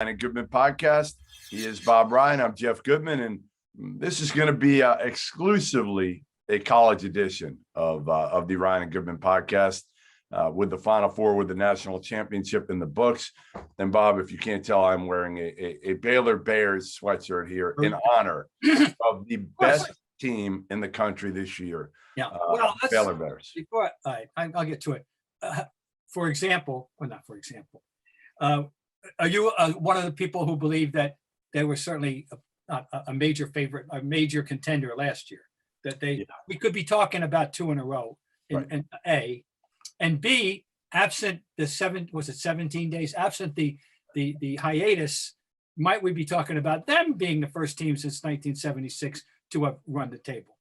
and Goodman podcast. He is Bob Ryan. I'm Jeff Goodman, and this is going to be exclusively a college edition of the Ryan and Goodman podcast with the Final Four, with the national championship in the books. And Bob, if you can't tell, I'm wearing a Baylor Bears sweatshirt here in honor of the best team in the country this year. Yeah, well, Baylor Bears. Before I'll get to it. For example, or not for example, are you one of the people who believe that they were certainly a major favorite, a major contender last year? That we could be talking about two in a row, in A, and B, absent the 17 days, absent the hiatus, might we be talking about them being the first team since 1976 to have run the table?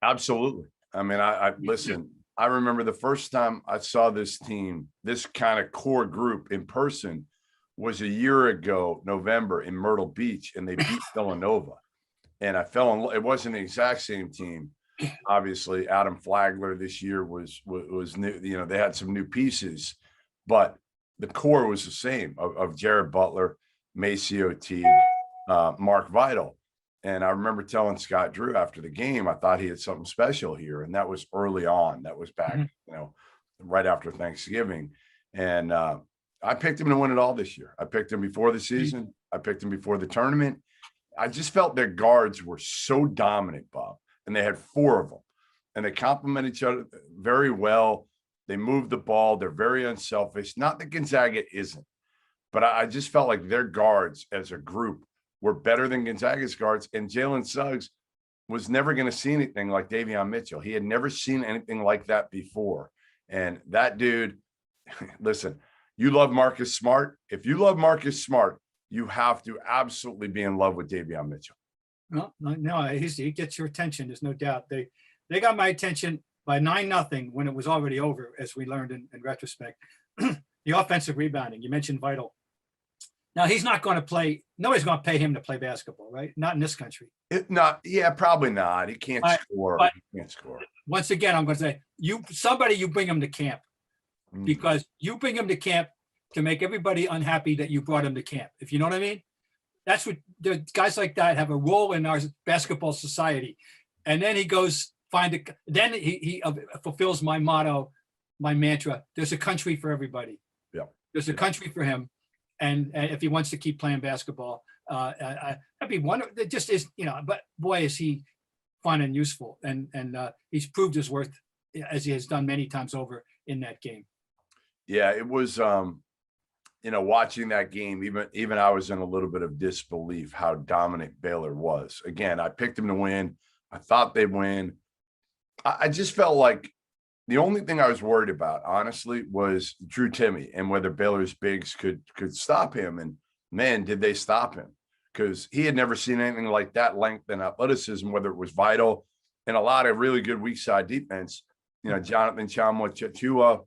Absolutely. I mean, I listen. I remember the first time I saw this team, this kind of core group in person, was a year ago, November, in Myrtle Beach, and they beat Villanova. And I fell in love. It wasn't the exact same team. Obviously, Adam Flagler this year was new. You know, they had some new pieces, but the core was the same of Jared Butler, Maceo Teague, Mark Vital. And I remember telling Scott Drew after the game, I thought he had something special here. And that was early on. That was back, right after Thanksgiving. And I picked him to win it all this year. I picked him before the season. I picked him before the tournament. I just felt their guards were so dominant, Bob. And they had four of them. And they complement each other very well. They move the ball. They're very unselfish. Not that Gonzaga isn't. But I just felt like their guards as a group were better than Gonzaga's guards. And Jalen Suggs was never going to see anything like Davion Mitchell. He had never seen anything like that before. And that dude, listen, you love Marcus Smart. If you love Marcus Smart, you have to absolutely be in love with Davion Mitchell. No, he gets your attention. There's no doubt. They got my attention by 9-0 when it was already over, as we learned in retrospect. The offensive rebounding, you mentioned Vital. Now, he's not going to play. Nobody's going to pay him to play basketball, right? Not in this country. Probably not. He can't score. He can't score. Once again, I'm going to say, you bring him to camp, because you bring him to camp to make everybody unhappy that you brought him to camp. If you know what I mean? That's what the guys like that have a role in our basketball society. And then he goes then he fulfills my motto, my mantra. There's a country for everybody. Yeah. There's a country for him. And if he wants to keep playing basketball, that'd be wonderful. It just is, but boy, is he fun and useful. And he's proved his worth, as he has done many times over in that game. Yeah, it was, watching that game, even I was in a little bit of disbelief how dominant Baylor was. Again, I picked them to win. I thought they'd win. I just felt like the only thing I was worried about, honestly, was Drew Timme and whether Baylor's bigs could stop him. And man, did they stop him? Because he had never seen anything like that length and athleticism, whether it was Vital and a lot of really good weak side defense. Jonathan Chama,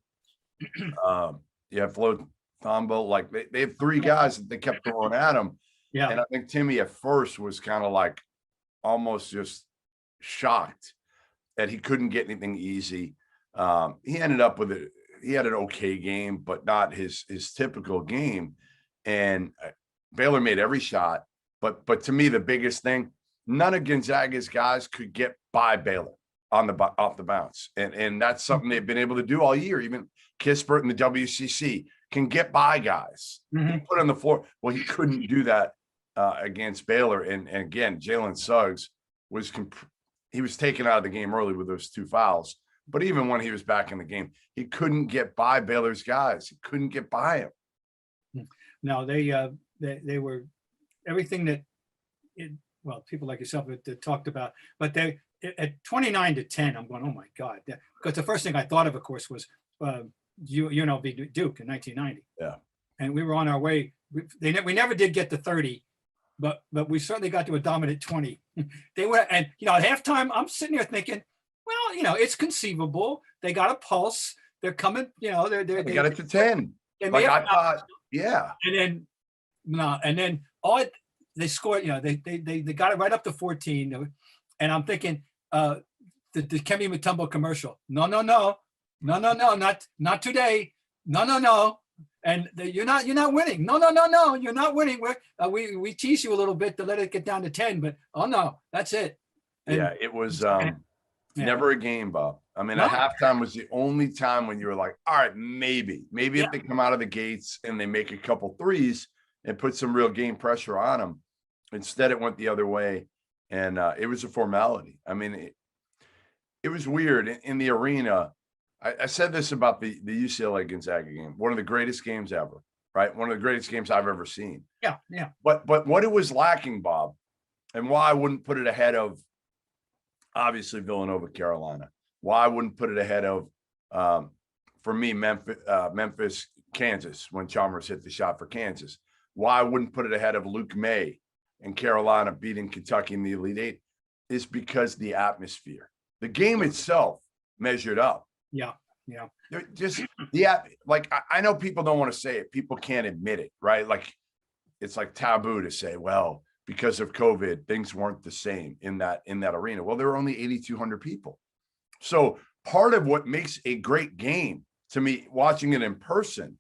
Flo Thombo, like they have three guys that they kept throwing at him. Yeah. And I think Timme at first was kind of like almost just shocked that he couldn't get anything easy. He ended up with it. He had an okay game, but not his typical game. And Baylor made every shot. But to me, the biggest thing, none of Gonzaga's guys could get by Baylor off the bounce. And that's something they've been able to do all year. Even Kispert in the WCC can get by guys. He put on the floor. Well, he couldn't do that against Baylor. And again, Jalen Suggs was taken out of the game early with those two fouls. But even when he was back in the game, he couldn't get by Baylor's guys. He couldn't get by him. No, they were everything that, people like yourself that talked about. But they at 29-10, I'm going, oh my God! Because the first thing I thought of course, was UNLV Duke in 1990. Yeah, and we were on our way. We never did get to 30, but we certainly got to a dominant 20. They were, and at halftime, I'm sitting here thinking, well, it's conceivable. They got a pulse. They're coming. They got it to 10. Like I thought, yeah. And then they scored. They got it right up to 14. And I'm thinking, the Kemi Mutombo commercial. No, not today. No. And you're not winning. No, you're not winning. We tease you a little bit to let it get down to 10, but oh no, that's it. And, yeah, it was yeah. never a game, Bob. I mean, No. a halftime was the only time when you were like, all right, maybe Yeah. if they come out of the gates and they make a couple threes and put some real game pressure on them. Instead, it went the other way, and it was a formality. I mean, it was weird in the arena. I said this about the UCLA Gonzaga game, one of the greatest games ever, right? One of the greatest games I've ever seen. Yeah. But what it was lacking, Bob, and why I wouldn't put it ahead of obviously Villanova, Carolina, why I wouldn't put it ahead of for me Memphis, Kansas, when Chalmers hit the shot for Kansas, why I wouldn't put it ahead of Luke May and Carolina beating Kentucky in the Elite Eight is because the atmosphere. The game itself measured up. Yeah. Just like I know people don't want to say it. People can't admit it, right? Like it's like taboo to say, well, because of COVID, things weren't the same in that arena. Well, there were only 8,200 people. So part of what makes a great game to me, watching it in person,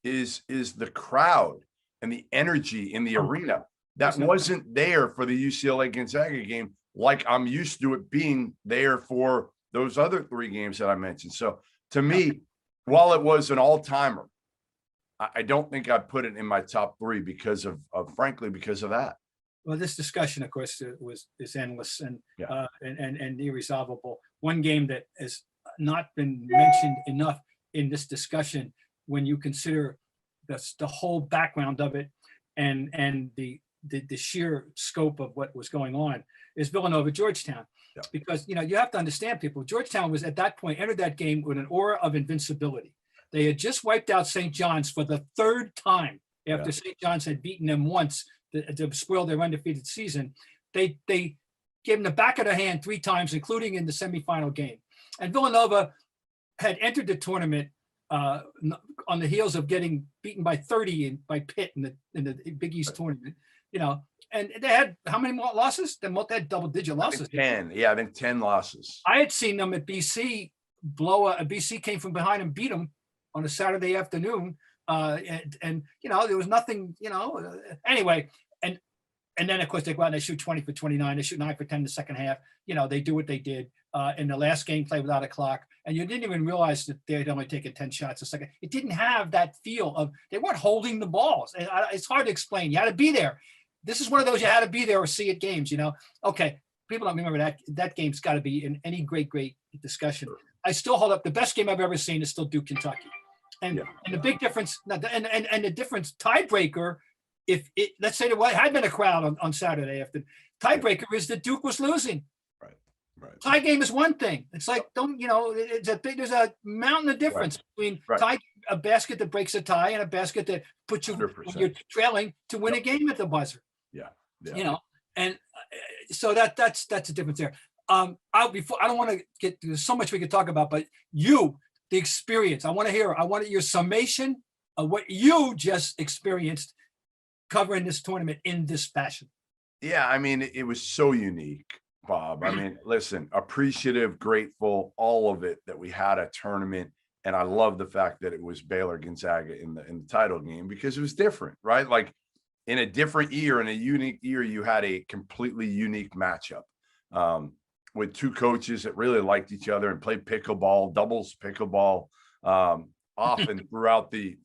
is the crowd and the energy in the arena that wasn't there for the UCLA Gonzaga game, like I'm used to it being there for those other three games that I mentioned. So to me, while it was an all-timer, I don't think I'd put it in my top three because of frankly, because of that. Well, this discussion, of course, is endless and irresolvable. One game that has not been mentioned enough in this discussion, when you consider the whole background of it and the sheer scope of what was going on, is Villanova Georgetown. Yeah. Because you have to understand, people, Georgetown was at that point entered that game with an aura of invincibility. They had just wiped out St. John's for the third time after St. John's had beaten them once to spoil their undefeated season. They gave them the back of the hand three times, including in the semifinal game. And Villanova had entered the tournament on the heels of getting beaten by 30 by Pitt in the Big East tournament. And they had how many more losses? They had double-digit losses. 10. Yeah, I think 10 losses. I had seen them at BC BC came from behind and beat them on a Saturday afternoon. And there was nothing, anyway. And then, of course, they go out and they shoot 20 for 29. They shoot 9 for 10 in the second half. They do what they did in the last game, play without a clock. And you didn't even realize that they had only taken 10 shots a second. It didn't have that feel of, they weren't holding the balls. It's hard to explain. You had to be there. This is one of those you had to be there or see it games, Okay, people don't remember that game's got to be in any great discussion. I still hold up. The best game I've ever seen is still Duke, Kentucky. And the big difference, and the difference tiebreaker, if it, let's say there had been a crowd on Saturday after, tiebreaker is that Duke was losing. Right. Tie game is one thing. It's like, there's a mountain of difference between tie, a basket that breaks a tie and a basket that puts you, when you're trailing, to win a game at the buzzer. And so that's a difference there. I don't want to get, there's so much we could talk about, but the experience, I want your summation of what you just experienced covering this tournament in this fashion. Yeah, I mean, it was so unique, Bob. I mean, listen, appreciative, grateful, all of it that we had a tournament. And I love the fact that it was Baylor Gonzaga in the title game, because it was different, right? Like in a different year, in a unique year, you had a completely unique matchup with two coaches that really liked each other and played pickleball, doubles pickleball often throughout the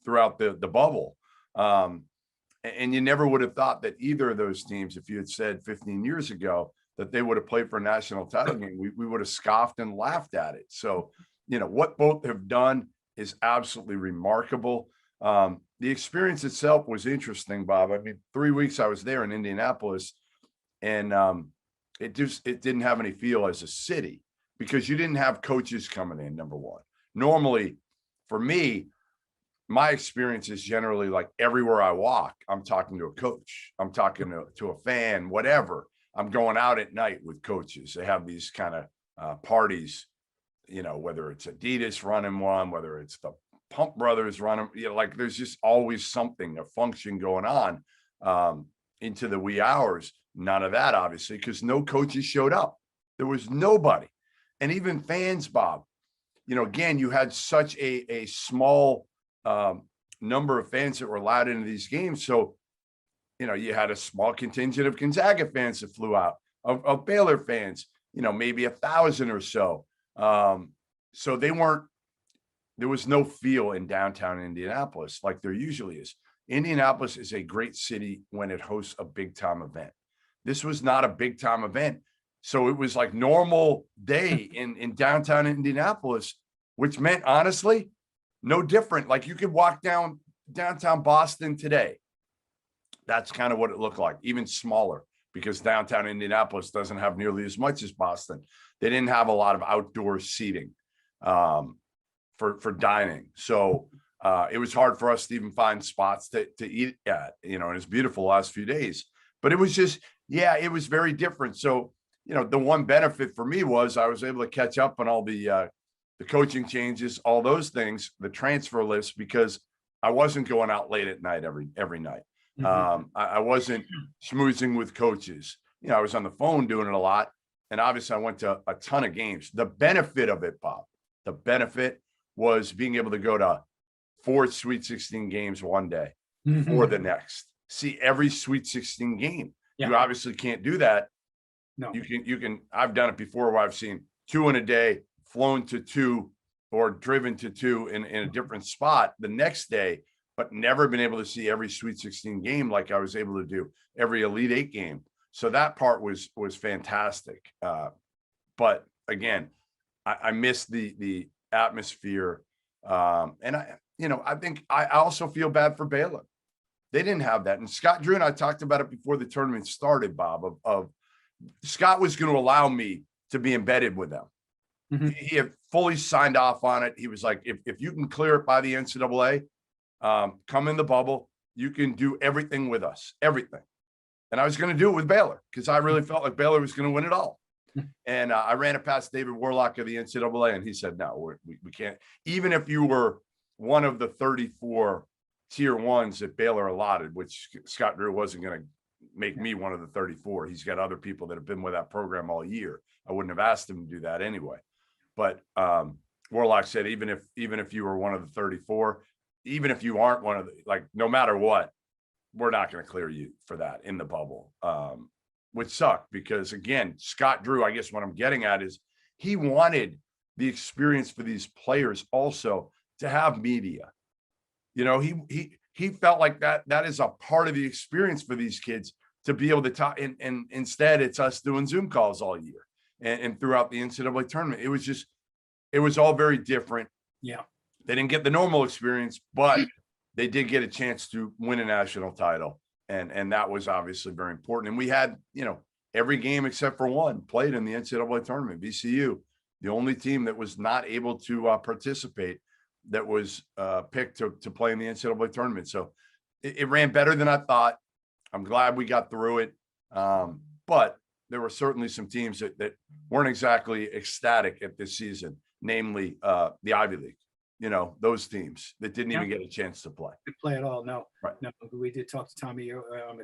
bubble. And you never would have thought that either of those teams, if you had said 15 years ago that they would have played for a national title game, we would have scoffed and laughed at it. So, what both have done is absolutely remarkable. The experience itself was interesting, Bob. I mean, 3 weeks I was there in Indianapolis, and it didn't have any feel as a city, because you didn't have coaches coming in, number one. Normally, for me, my experience is generally like everywhere I walk, I'm talking to a coach, I'm talking to a fan, whatever. I'm going out at night with coaches. They have these kind of parties, whether it's Adidas running one, whether it's the Pump Brothers running, like there's just always something, a function going on into the wee hours. None of that, obviously, because no coaches showed up. There was nobody. And even fans, Bob, again, you had such a small number of fans that were allowed into these games. So, you had a small contingent of Gonzaga fans that flew out, of Baylor fans, maybe 1,000 or so. So there was no feel in downtown Indianapolis like there usually is. Indianapolis is a great city when it hosts a big time event. This was not a big time event. So it was like normal day in downtown Indianapolis, which meant honestly, no different. Like you could walk down downtown Boston today. That's kind of what it looked like, even smaller, because downtown Indianapolis doesn't have nearly as much as Boston. They didn't have a lot of outdoor seating for dining. So it was hard for us to even find spots to eat at, and it's beautiful the last few days. But it was just, it was very different. So, the one benefit for me was I was able to catch up on all the coaching changes, all those things, the transfer list, because I wasn't going out late at night every night. I wasn't schmoozing with coaches. I was on the phone doing it a lot. And obviously I went to a ton of games. The benefit of it, Bob, the benefit was being able to go to 4 Sweet 16 games one day or the next, see every Sweet 16 game. Yeah. You obviously can't do that. No, You can, I've done it before where I've seen 2 in a day, flown to 2 or driven to 2 in a different spot the next day, but never been able to see every Sweet 16 game like I was able to do every Elite 8 game. So that part was fantastic. But again, I missed the atmosphere. And I think I also feel bad for Baylor. They didn't have that. And Scott Drew and I talked about it before the tournament started, Bob, of Scott was going to allow me to be embedded with them. He had fully signed off on it. He was like, if you can clear it by the NCAA, come in the bubble, you can do everything with us, everything. And I was going to do it with Baylor because I really felt like Baylor was going to win it all. And I ran it past David Warlock of the NCAA, and he said, no, we can't. Even if you were one of the 34 tier 1s that Baylor allotted, which Scott Drew wasn't going to make me one of the 34. He's got other people that have been with that program all year. I wouldn't have asked him to do that anyway. But Warlock said, even if you were one of the 34, even if you aren't one of the, like, no matter what, we're not going to clear you for that in the bubble, which sucked because, again, Scott Drew, I guess what I'm getting at is he wanted the experience for these players also to have media. He felt like that is a part of the experience for these kids to be able to talk. And instead, it's us doing Zoom calls all year and throughout the NCAA tournament. It was all very different. Yeah. They didn't get the normal experience, but they did get a chance to win a national title. And that was obviously very important. And we had, every game except for one played in the NCAA tournament. VCU, the only team that was not able to participate, that was picked to play in the NCAA tournament. So it ran better than I thought. I'm glad we got through it. But there were certainly some teams that weren't exactly ecstatic at this season, namely the Ivy League. Those teams that didn't even get a chance to play. Didn't play at all. No, right. No. We did talk to Timme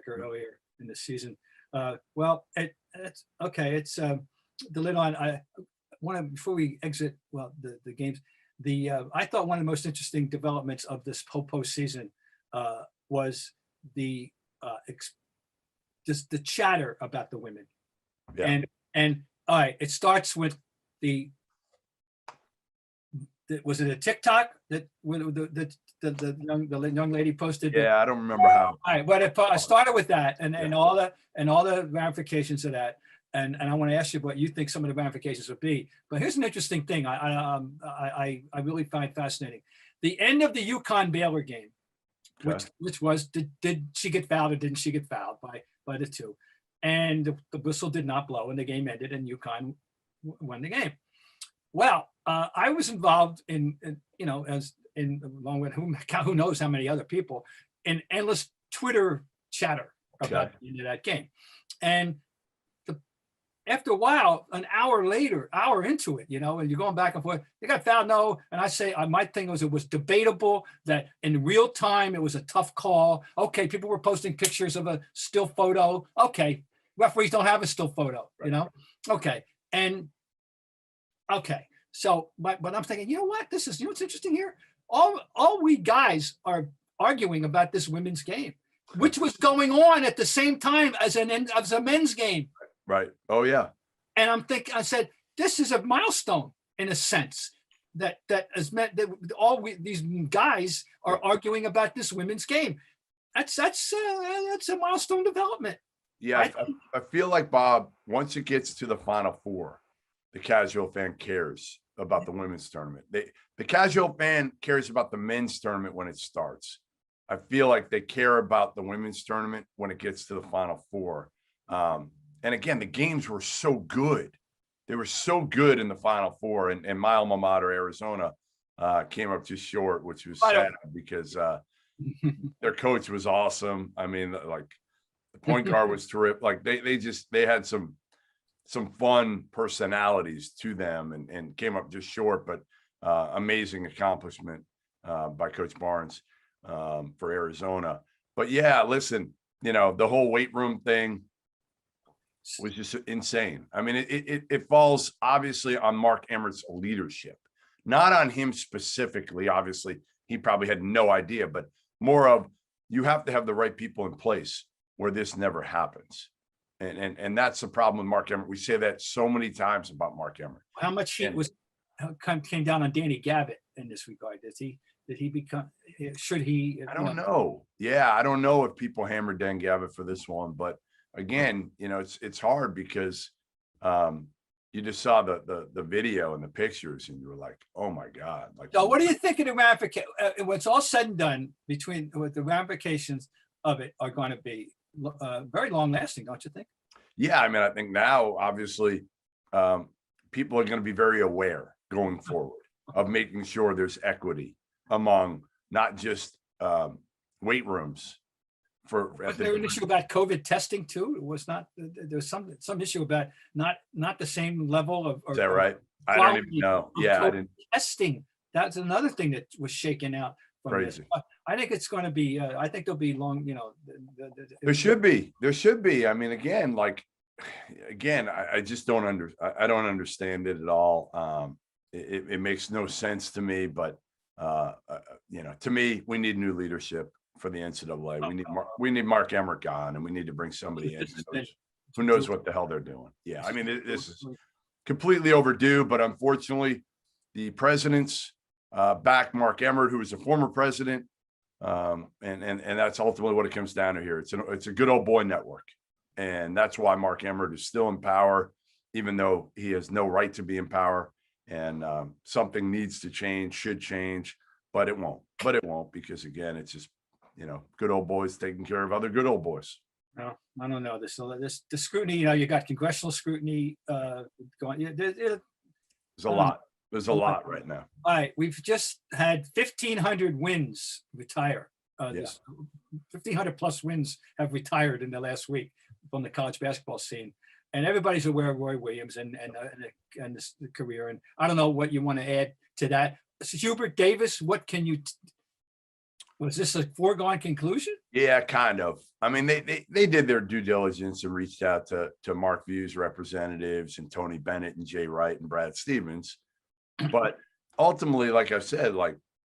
earlier in the season. Well, it's okay. It's the lid on. I want to, before we exit, the games. I thought one of the most interesting developments of this whole postseason was just the chatter about the women. Yeah. And all right, it starts with was it a TikTok that the young lady posted? Yeah, I don't remember how. All right, but I started with that and all the ramifications of that. And I want to ask you what you think some of the ramifications would be. But here's an interesting thing I really find fascinating. The end of the UConn Baylor game, which was did she get fouled or didn't she get fouled by the two? And the whistle did not blow and the game ended and UConn won the game. Well, I was involved along with who knows how many other people, in endless Twitter chatter about the end of that game. And after a while, an hour into it, and you're going back and forth, they got fouled, no. And I say, my thing was, it was debatable that in real time, it was a tough call. Okay, people were posting pictures of a still photo. Okay, referees don't have a still photo, Okay, and okay. So, but I'm thinking, you know what? What's interesting here? All we guys are arguing about this women's game, which was going on at the same time as a men's game. Right. Oh yeah. And I said, this is a milestone in a sense that has meant that these guys are arguing about this women's game. That's a milestone development. Yeah, I feel like, Bob, once it gets to the Final Four, the casual fan cares about the women's tournament. The casual fan cares about the men's tournament when it starts. I feel like they care about the women's tournament when it gets to the Final Four. And again, the games were so good. They were so good in the Final Four, and my alma mater, Arizona, came up just short, which was sad because their coach was awesome. I mean, like, the point guard was terrific. Like they had some fun personalities to them and came up just short, but amazing accomplishment by Coach Barnes for Arizona. But yeah, listen, the whole weight room thing was just insane. I mean, it falls obviously on Mark Emmert's leadership, not on him specifically. Obviously, he probably had no idea, but more of, you have to have the right people in place where this never happens. And that's the problem with Mark Emmert. We say that so many times about Mark Emmert. How much heat came down on Danny Gavitt in this regard? Should he? I don't know. Yeah, I don't know if people hammered Dan Gavitt for this one, but again, it's hard because you just saw the video and the pictures and you were like, oh my God. Like, so what do you think of the ramifications? What's all said and done what the ramifications of it are going to be very long lasting, don't you think? Yeah, I mean, I think now, obviously, people are going to be very aware going forward of making sure there's equity among not just weight rooms. Was there an issue about COVID testing too? It was not. There's some issue about not the same level of. Is that right? I don't even know. Yeah, I didn't. Testing. That's another thing that was shaken out. Crazy. I think it's going to be. I think there'll be long. There should be. There should be. I mean, again, I just don't understand it at all. It makes no sense to me. But to me, we need new leadership for the NCAA. We need Mark Emmert gone, and we need to bring somebody in who knows what the hell they're doing. Yeah, I mean, this is completely overdue. But unfortunately, the presidents back Mark Emmert, who was a former president, and that's ultimately what it comes down to here. It's a good old boy network, and that's why Mark Emmert is still in power, even though he has no right to be in power. And something needs to change, should change, but it won't. But it won't, because again, it's just good old boys taking care of other good old boys. No, I don't know. The scrutiny. You got congressional scrutiny going. There's a lot. There's a lot right now. All right, we've just had 1,500 wins retire. 1,500 plus wins have retired in the last week from the college basketball scene, and everybody's aware of Roy Williams and the career. And I don't know what you want to add to that. Hubert Davis, what can you? Was this a foregone conclusion? Yeah, kind of. I mean, they did their due diligence and reached out to Mark View's representatives and Tony Bennett and Jay Wright and Brad Stevens. But ultimately, like I said,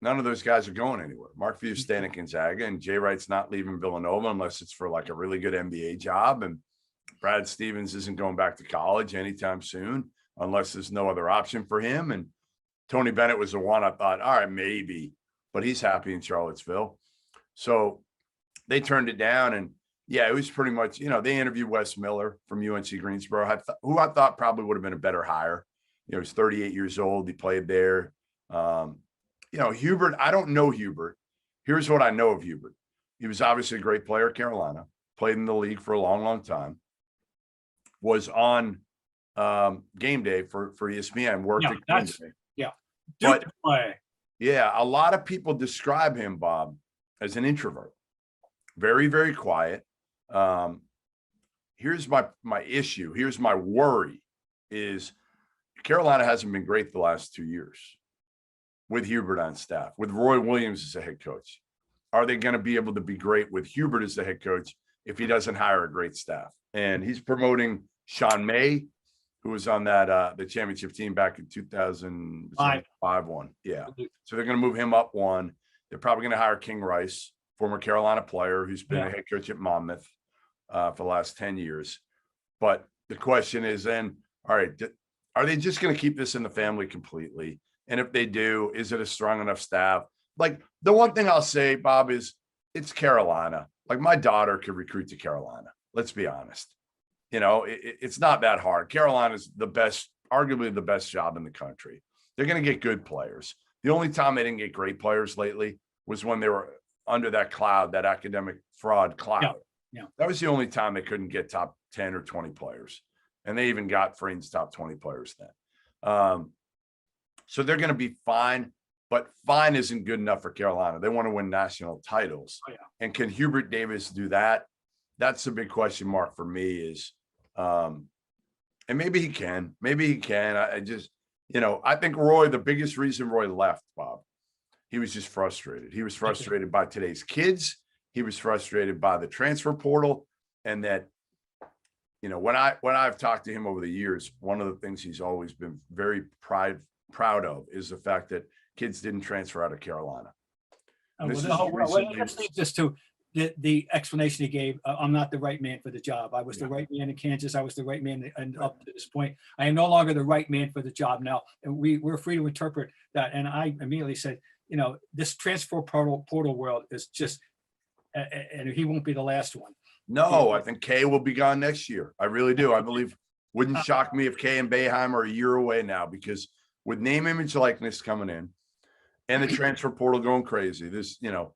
none of those guys are going anywhere. Mark View's staying at Gonzaga, and Jay Wright's not leaving Villanova unless it's for a really good NBA job. And Brad Stevens isn't going back to college anytime soon unless there's no other option for him. And Tony Bennett was the one I thought, all right, maybe. But he's happy in Charlottesville. So they turned it down. And yeah, it was pretty much, they interviewed Wes Miller from UNC Greensboro, who I thought probably would have been a better hire. He's 38 years old. He played there. Hubert, I don't know Hubert. Here's what I know of Hubert. He was obviously a great player at Carolina, played in the league for a long, long time, was on game day for ESPN, worked at game day. Yeah. But yeah, a lot of people describe him, Bob, as an introvert. Very, very quiet. Here's my issue. Here's my worry is Carolina hasn't been great the last 2 years with Hubert on staff, with Roy Williams as a head coach. Are they going to be able to be great with Hubert as the head coach if he doesn't hire a great staff? And he's promoting Sean May, who was on that the championship team back in 2005 one. Yeah. So they're going to move him up one. They're probably going to hire King Rice, former Carolina player who's been Yeah. a head coach at Monmouth for the last 10 years. But the question is then, all right, are they just going to keep this in the family completely? And if they do, is it a strong enough staff? Like, the one thing I'll say, Bob, is it's Carolina. Like, my daughter could recruit to Carolina. Let's be honest. You know, it's not that hard. Carolina's the best, arguably the best job in the country. They're going to get good players. The only time they didn't get great players lately was when they were under that cloud, that academic fraud cloud. Yeah. That was the only time they couldn't get top 10 or 20 players. And they even got Fringe top 20 players then. So they're going to be fine, but fine isn't good enough for Carolina. They want to win national titles. Oh, yeah. And can Hubert Davis do that? That's a big question mark for me is, and maybe he can, I just, you know, I think Roy, the biggest reason Roy left, Bob, he was just frustrated. He was frustrated by today's kids. He was frustrated by the transfer portal. And that, you know, when I've talked to him over the years, one of the things he's always been very proud of is the fact that kids didn't transfer out of Carolina. Let's leave this to the explanation he gave. I'm not the right man for the job. I was the right man in Kansas. I was the right man, and up to this point, I am no longer the right man for the job now. And we're free to interpret that. And I immediately said, you know, this transfer portal world is just, and he won't be the last one. No, I think Kay will be gone next year. I really do. I believe, wouldn't shock me if Kay and Boeheim are a year away now, because with name, image, likeness coming in and the transfer portal going crazy, this, you know,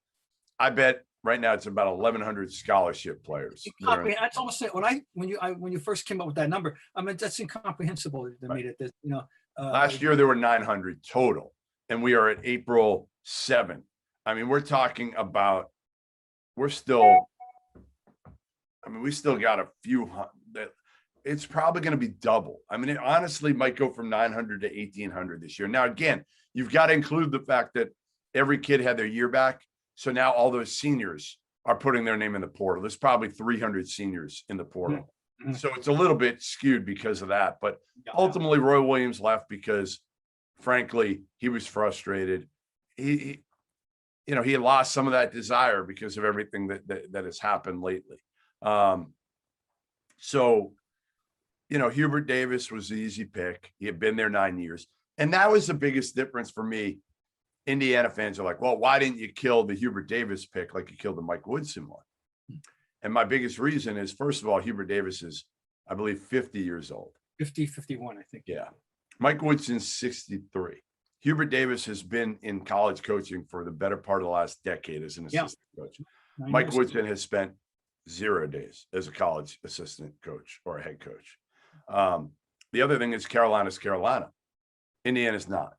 I bet right now it's about 1,100 scholarship players. That's almost it. When you first came up with that number, I mean, that's incomprehensible to me. That you know, last year there were 900 total, and we are at April 7th. I mean, we're talking about, we still got a few. It's probably going to be double. I mean, it honestly might go from 900 to 1,800 this year. Now, again, you've got to include the fact that every kid had their year back. So now all those seniors are putting their name in the portal. There's probably 300 seniors in the portal. Mm-hmm. So it's a little bit skewed because of that. But ultimately, Roy Williams left because, frankly, he was frustrated. He had lost some of that desire because of everything that has happened lately. So, you know, Hubert Davis was the easy pick. He had been there 9 years. And that was the biggest difference for me. Indiana fans are like, well, why didn't you kill the Hubert Davis pick like you killed the Mike Woodson one? And my biggest reason is, first of all, Hubert Davis is, I believe, 50 years old. 51, I think. Yeah. Mike Woodson's 63. Hubert Davis has been in college coaching for the better part of the last decade as an assistant coach. Mike Woodson has spent 0 days as a college assistant coach or a head coach. The other thing is Carolina's Carolina. Indiana's not.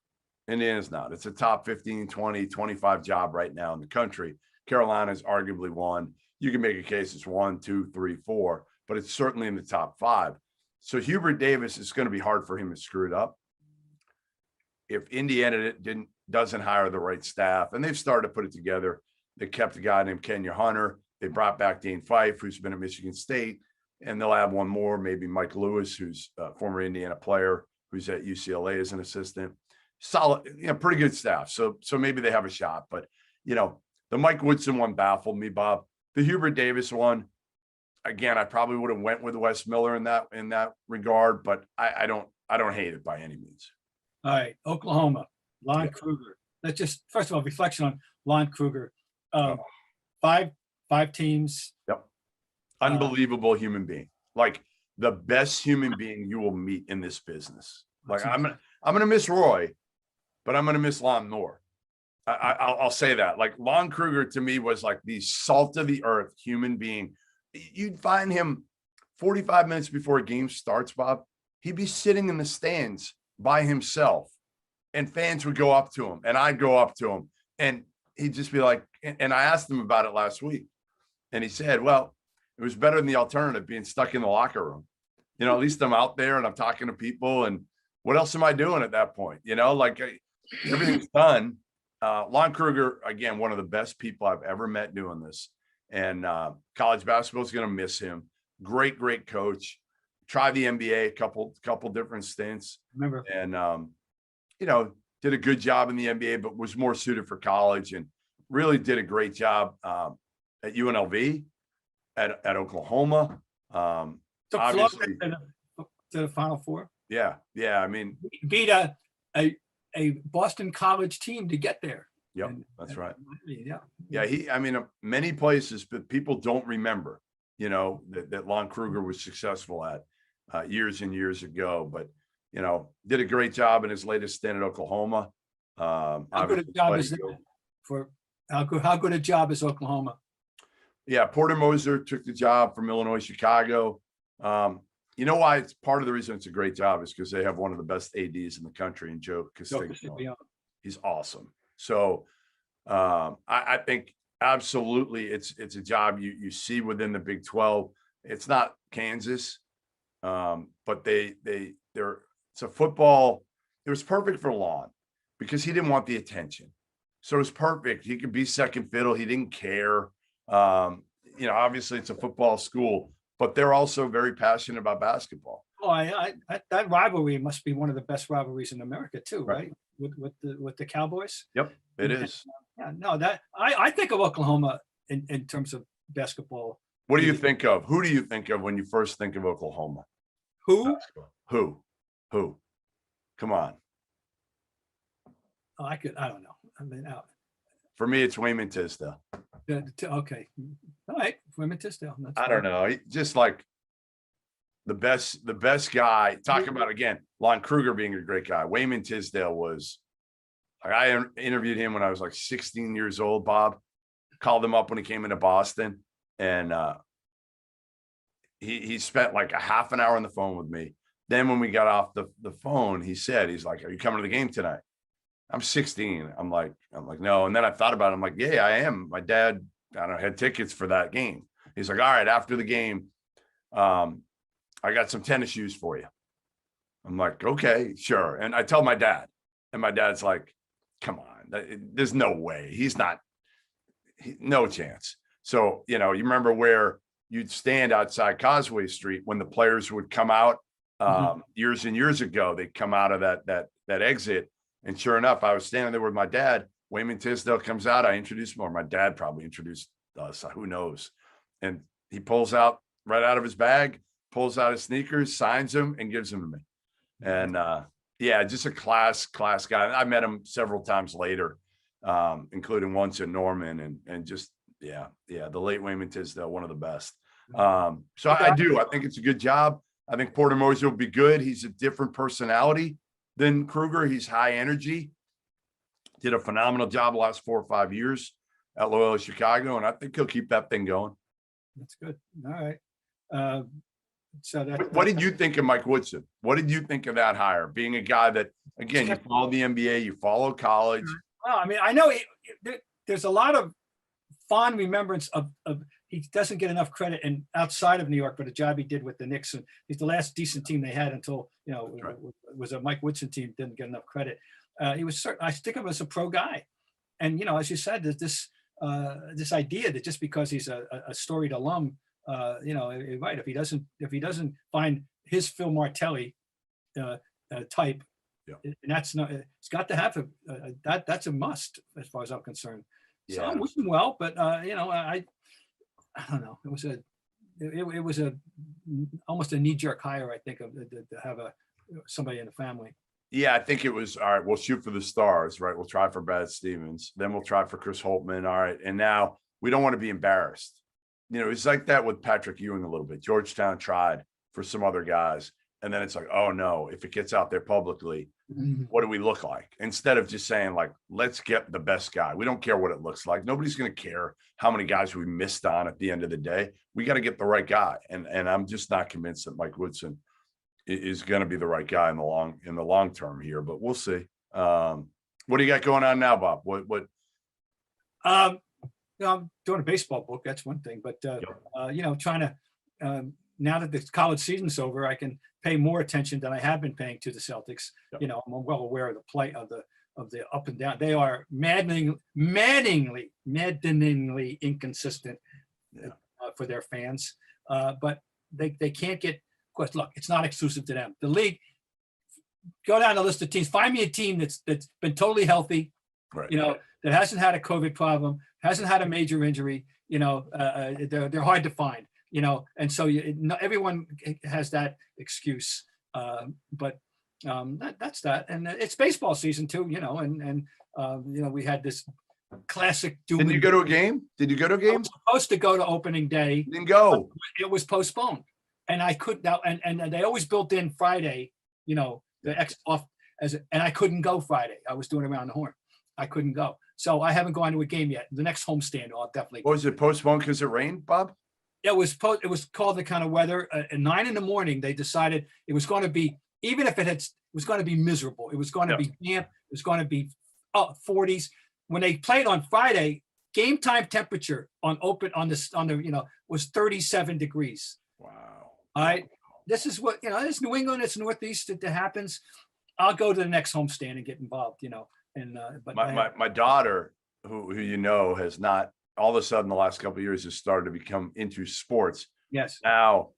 It's a top 15, 20, 25 job right now in the country. Carolina's arguably one. You can make a case it's 1, 2, 3, 4, but it's certainly in the top 5. So Hubert Davis, is going to be hard for him to screw it up. If Indiana doesn't hire the right staff, and they've started to put it together, they kept a guy named Kenya Hunter. They brought back Dane Fife, who's been at Michigan State, and they'll have one more, maybe Mike Lewis, who's a former Indiana player, who's at UCLA as an assistant. Solid, pretty good staff. So maybe they have a shot. But, the Mike Woodson one baffled me, Bob. The Hubert Davis one, again, I probably would have went with Wes Miller in that regard, but I don't hate it by any means. All right, Oklahoma, Lon Kruger. Let's just, first of all, reflection on Lon Kruger. 5 teams. Yep. Unbelievable human being. Like the best human being you will meet in this business. Like I'm gonna miss Roy, but I'm gonna miss Lon more. I'll say that. Like Lon Kruger to me was like the salt of the earth human being. You'd find him 45 minutes before a game starts, Bob. He'd be sitting in the stands by himself, and fans would go up to him, and I'd go up to him, and he'd just be like, and I asked him about it last week, and he said, well, it was better than the alternative, being stuck in the locker room. At least I'm out there and I'm talking to people, and what else am I doing at that point? Everything's done. Lon Kruger, again, one of the best people I've ever met doing this, and college basketball is going to miss him. Great coach. Tried the NBA a couple different stints. And did a good job in the NBA, but was more suited for college. And really did a great job at UNLV, at Oklahoma. Took Obviously, Florida to the Final Four. yeah. I mean, Beat a Boston College team to get there. yep, that's right. Yeah. Yeah, I mean, many places, but people don't remember, that Lon Kruger was successful at years and years ago. But, did a great job in his latest stint at Oklahoma. How good a job is that for how good a job is Oklahoma? Yeah, Porter Moser took the job from Illinois, Chicago. You know why? It's part of the reason it's a great job is because they have one of the best ADs in the country in Joe Castiglione. He's awesome. So I think absolutely it's a job you see within the Big 12. It's not Kansas, but it's a football. It was perfect for Lon because he didn't want the attention. So it was perfect. He could be second fiddle. He didn't care. Obviously it's a football school, but they're also very passionate about basketball. Oh, that rivalry must be one of the best rivalries in America too, right? With the Cowboys. Yep, it is. Yeah, no, that I think of Oklahoma in terms of basketball. What do you think of? Who do you think of when you first think of Oklahoma? Who? Who? Come on. Oh, I don't know. I mean, for me, it's Wayman Tisdale. Okay. All right. Wayman Tisdale. I don't know. Just like the best guy. Talk about, again, Lon Kruger being a great guy. Wayman Tisdale was, like, I interviewed him when I was like 16 years old, Bob. Called him up when he came into Boston. And he spent like a half an hour on the phone with me. Then when we got off the phone, he's like, "Are you coming to the game tonight?" I'm 16. I'm like, no. And then I thought about it. I'm like, yeah, I am. My dad, had tickets for that game. He's like, all right, after the game, I got some tennis shoes for you. I'm like, okay, sure. And I tell my dad, and my dad's like, come on, there's no way. No chance. So, you remember where you'd stand outside Causeway Street when the players would come out years and years ago, they'd come out of that exit. And sure enough, I was standing there with my dad. Wayman Tisdale comes out. I introduced him, or my dad probably introduced us. Who knows? And he pulls out right out of his bag, pulls out his sneakers, signs them, and gives them to me. And just a class guy. I met him several times later, including once in Norman, and just the late Wayman Tisdale, one of the best. So I think it's a good job. I think Porter Moser will be good. He's a different personality than Kruger. He's high energy. Did a phenomenal job the last 4 or 5 years at Loyola Chicago, and I think he'll keep that thing going. That's good. All right. What did you think of Mike Woodson? What did you think of that hire? Being a guy that, again, you follow the NBA, you follow college. Well, I mean, I know there's a lot of fond remembrance of he doesn't get enough credit and outside of New York for the job he did with the Knicks. And he's the last decent team they had until, right. was a Mike Woodson team, didn't get enough credit. He was I think of him as a pro guy. And, as you said, that this idea that just because he's a storied alum, right, if he doesn't find his Phil Martelli type, and that's not, it's got to have that's a must as far as I'm concerned. So I'm wishing well, but I don't know. It was almost a knee-jerk hire, I think, to have somebody in the family. Yeah, I think it was, all right, we'll shoot for the stars, right? We'll try for Brad Stevens. Then we'll try for Chris Holtman. All right. And now we don't want to be embarrassed. It's like that with Patrick Ewing a little bit. Georgetown tried for some other guys. And then it's like, oh no, if it gets out there publicly, what do we look like? Instead of just saying, like, let's get the best guy. We don't care what it looks like. Nobody's going to care how many guys we missed on at the end of the day. We got to get the right guy. And I'm just not convinced that Mike Woodson is going to be the right guy in the long term here, but we'll see. What do you got going on now, Bob? What? I'm doing a baseball book. That's one thing, but trying to, now that the college season's over, I can pay more attention than I have been paying to the Celtics. Yep. I'm well aware of the play of the up and down. They are maddeningly inconsistent for their fans. But they can't get. Of course, look, it's not exclusive to them. The league. Go down the list of teams. Find me a team that's been totally healthy. Right. that hasn't had a COVID problem, hasn't had a major injury, they're hard to find, and so everyone has that excuse. But that's that. And it's baseball season too, and we had this classic. Didn't you go to a game? Did you go to a I game? was supposed to go to opening day. Didn't go. It was postponed. And I could now, and they always built in Friday, the X off and I couldn't go Friday. I was doing Around the Horn. I couldn't go. So I haven't gone to a game yet. The next homestand, I'll definitely. Was it postponed because it rained, Bob? It was called the kind of weather. At 9 a.m, they decided it was going to be, even if it was going to be miserable. It was going to be damp. It was going to be 40s. When they played on Friday, game time temperature was 37 degrees. Wow. All right. This is what, it's New England, it's Northeast, it happens. I'll go to the next homestand and get involved, but my daughter, who has not, all of a sudden the last couple of years has started to become into sports. Yes. Now,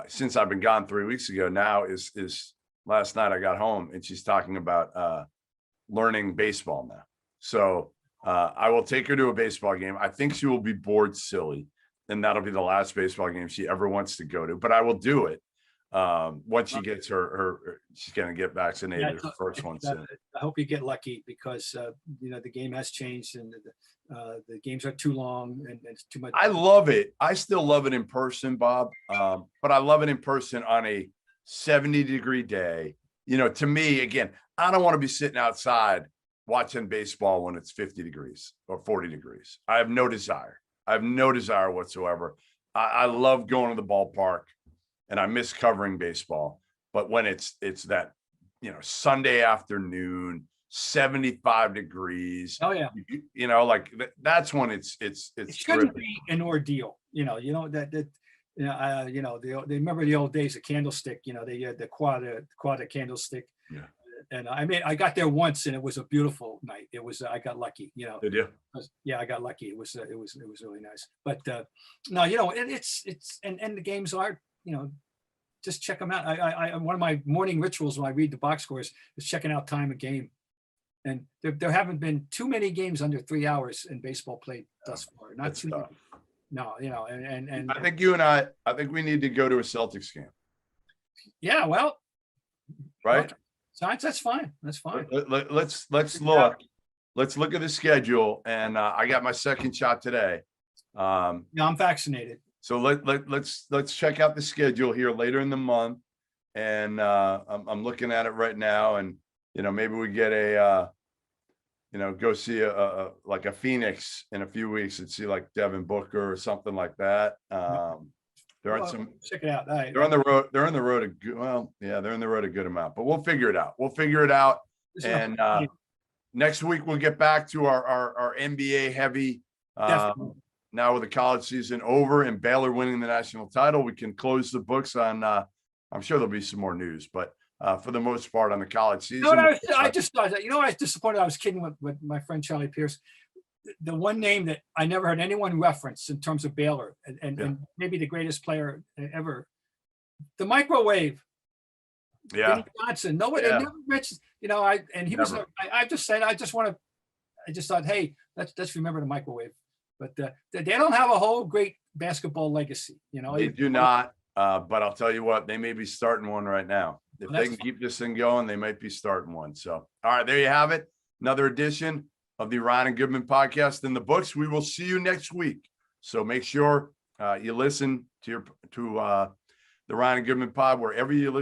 since I've been gone 3 weeks ago, now is last night I got home and she's talking about learning baseball now. So I will take her to a baseball game. I think she will be bored silly, and that'll be the last baseball game she ever wants to go to, but I will do it. Once she gets she's going to get vaccinated. Her first one. I hope you get lucky because, the game has changed and the games are too long and it's too much. I love it. I still love it in person, Bob. But I love it in person on a 70-degree day. To me, again, I don't want to be sitting outside watching baseball when it's 50 degrees or 40 degrees. I have no desire. Whatsoever. I love going to the ballpark and I miss covering baseball. But when it's that, Sunday afternoon, 75 degremagdegrees. Oh yeah. That's when it's it shouldn't be an ordeal. They remember the old days of candlestick, they had the quad candlestick. Yeah. And I got there once and it was a beautiful night. I got lucky, Did you? Yeah, I got lucky. It was really nice. But no, it's and the games are, just check them out. I one of my morning rituals when I read the box scores is checking out time of game. And there haven't been too many games under 3 hours in baseball played thus far. Not too many. No, and I think I think we need to go to a Celtics game. Yeah, well, right. Okay. Science, that's fine. That's fine. Let's look. Let's look at the schedule, and I got my second shot today. Yeah, I'm vaccinated. So let's check out the schedule here later in the month, and I'm looking at it right now, and maybe we get go see a Phoenix in a few weeks and see like Devin Booker or something like that. There aren't some. Check it out. They're on the road. They're on the road. They're in the road a good amount, but we'll figure it out. And next week we'll get back to our NBA heavy. Now with the college season over and Baylor winning the national title, we can close the books on. I'm sure there'll be some more news, but for the most part on the college season. I just thought that, I was disappointed. I was kidding with my friend Charlie Pierce. The one name that I never heard anyone reference in terms of Baylor and maybe the greatest player ever, the microwave. Yeah. Vinnie Johnson. Nobody never mentioned, he was, I just thought, hey, let's remember the microwave. But they don't have a whole great basketball legacy, They do not. But I'll tell you what, they may be starting one right now. If they can keep this thing going, they might be starting one. So, all right, there you have it. Another edition of the Ryan and Goodman podcast in the books. We will see you next week. So make sure you listen to the Ryan and Goodman pod wherever you listen.